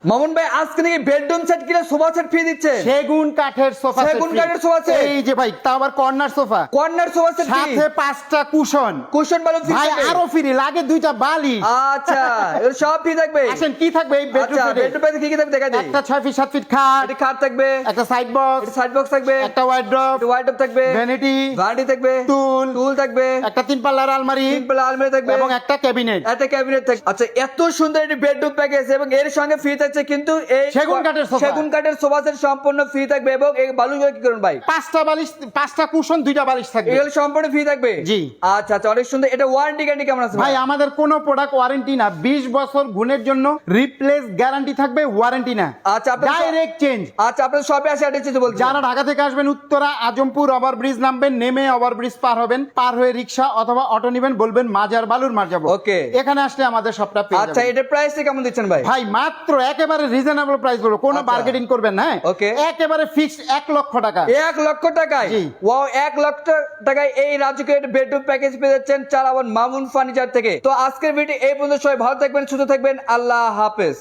মামুন ভাই আজকে নাকি বেডরুম সেট কিনে সোফা সেট ফ্রি দিচ্ছে। সেগুন কাঠের সোফা সেট সেগুন free। কাঠের সোফা সেট। এই যে ভাই তা আবার corner sofa corner sofa set free, সাথে 5টা কুশন কুশন বালু ফ্রি ভাই থাকবে। আরো ফ্রি লাগে 2টা বালি। আচ্ছা এর সব ফ্রি থাকবে। আসেন কি থাকবে এই আচ্ছা বেডরুম বেডরুম কি কি থাকবে দেখা যায়। একটা 6 ফিট 7 ফিট খাট, এটা খাট থাকবে, একটা সাইড বক্স, এটা সাইড বক্স থাকবে, একটা ওয়ার্ড্রপ, এটা ওয়াইড থাকবে, ভ্যানিটি, ভ্যানিটি থাকবে, টুল, টুল থাকবে, একটা 3 পাল্লার আলমারি সিম্পল আলমারি থাকবে এবং একটা ক্যাবিনেট। একটা ক্যাবিনেট থাকবে। আচ্ছা এত সুন্দর একটি বেডরুম প্যাকেজ এবং এর সঙ্গে ফ্রি থাকছে কিন্তু এই সেগুন কাঠের সোফা। সেগুন কাঠের সোফা সেট সম্পূর্ণ ফ্রি থাকবে এবং এই বালুগুলো কি করুন ভাই 5টা বালিশ, 5টা কুশন, 2টা বালিশ থাকবে। এগুলো সম্পূর্ণ ফ্রি থাকবে। জি। আচ্ছা আচ্ছা অনেক সুন্দর। এটা ওয়ারেন্টি গ্যারান্টি কেমন আছে ভাই আমাদের কোনো প্রোডাক্ট ওয়ারেন্টি না, 20 বছর গুণের জন্য রিপ্লেস গ্যারান্টি থাকবে, ওয়ারেন্টি না। আচ্ছা আপনার ডাইরেক্ট চেঞ্জ। আচ্ছা আপনার শপে আসে অ্যাড্রেস দিতে বলছি। যারা ঢাকা থেকে আসবেন উত্তরা আজমপুর ওভারব্রিজ নামবেন, নেমে ওভারব্রিজ পার হবেন, পার হয়ে রিকশা অথবা অটো নেবেন, বলবেন মাজার বালুর মার যাবো। Okay. এখানে আসলে আমাদের সবটা পেয়ে আচ্ছা যাবেন। এটার প্রাইস কেমন দিচ্ছেন ভাই? ভাই মাত্র একেবারে রিজনেবল প্রাইস বলবো, কোনো আচ্ছা। বার্গেনিং করবেন না। Okay. একেবারে ফিক্সড 1 লক্ষ টাকা। 1 লক্ষ টাকায় জি। ওয়াও 1 লক্ষ টাকায় এই রাজুকের বেডরুম প্যাকেজ পেয়ে যাচ্ছেন চালাবন মামুন ফার্নিচার থেকে। তো আজকের ভিডিও এই পর্যন্ত, সবাই ভালো থাকবেন, সুস্থ থাকবেন, আল্লাহ হাফেজ।